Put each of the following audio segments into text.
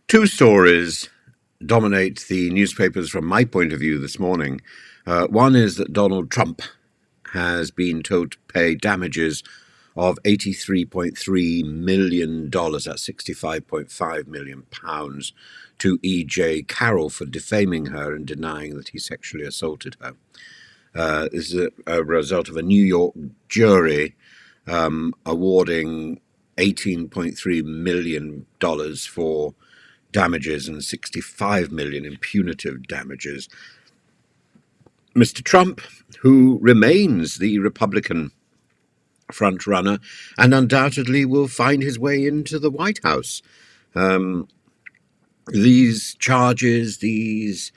Two stories dominate the newspapers from my point of view this morning. One is that Donald Trump has been told to pay damages of $83.3 million, that's £65.5 million, to EJ CARROLL for defaming her and denying that he sexually assaulted her. This is a result of a New York jury awarding $18.3 million for damages and $65 million in punitive damages. Mr. Trump, who remains the Republican front-runner and undoubtedly will find his way into the White House. These charges, these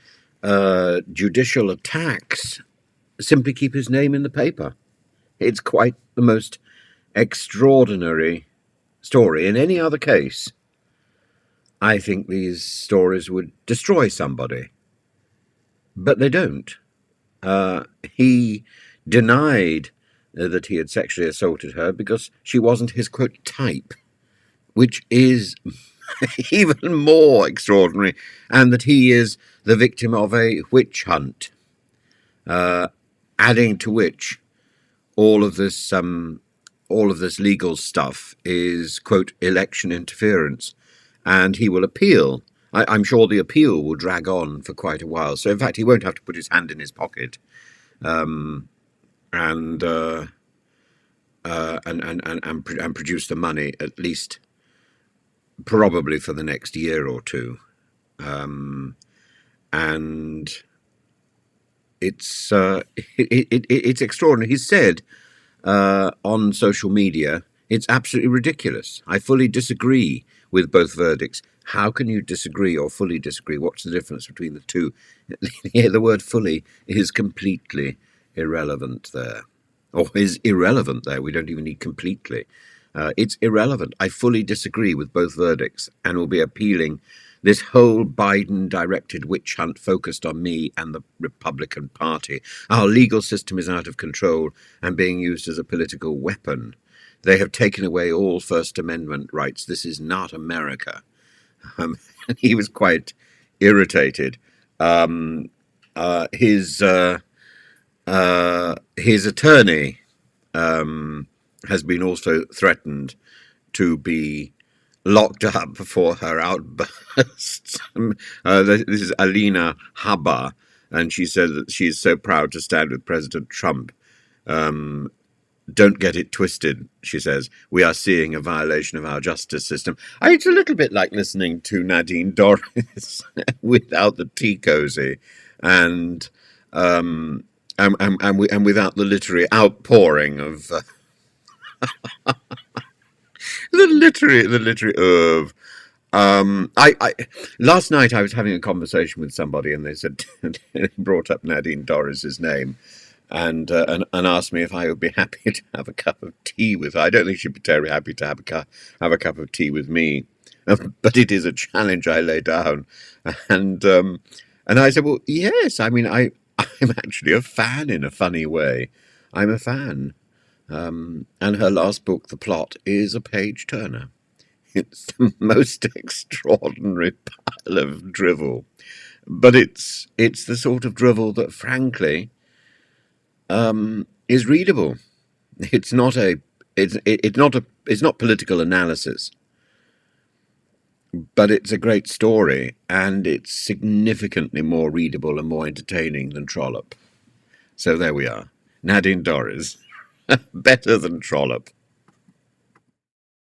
judicial attacks simply keep his name in the paper. It's quite the most extraordinary story. In any other case, I think these stories would destroy somebody. But they don't. He denied that he had sexually assaulted her because she wasn't his, quote, type, which is even more extraordinary, and that he is the victim of a witch hunt, adding to which all of this legal stuff is, quote, election interference. And he will appeal. I'm sure the appeal will drag on for quite a while. So, in fact, he won't have to put his hand in his pocket and produce the money, at least probably for the next year or two. And it's extraordinary. He said on social media, it's absolutely ridiculous. I fully disagree with both verdicts. How can you disagree or fully disagree? What's the difference between the two? Yeah, the word fully is completely irrelevant there. Or is irrelevant there. We don't even need completely. It's irrelevant. I fully disagree with both verdicts and will be appealing this whole Biden-directed witch hunt focused on me and the Republican Party. Our legal system is out of control and being used as a political weapon. They have taken away all First Amendment rights. This is not America. He was quite irritated. His attorney has been also threatened to be locked up for her outbursts. This is Alina Habba, and she said that she is so proud to stand with President Trump. Don't get it twisted, she says. We are seeing a violation of our justice system. It's a little bit like listening to Nadine Dorries without the tea cozy and without the literary outpouring of the literary of. Last night I was having a conversation with somebody, and they said they brought up Nadine Dorries' name. And asked me if I would be happy to have a cup of tea with her. I don't think she'd be terribly happy to have a cup of tea with me, but it is a challenge I lay down. And I said, well, yes. I mean, I'm actually a fan in a funny way. I'm a fan. And her last book, The Plot, is a page turner. It's the most extraordinary pile of drivel, but it's the sort of drivel that, frankly, is readable. It's not political analysis, but it's a great story, and it's significantly more readable and more entertaining than Trollope. So there we are. Nadine Dorries. Better than Trollope.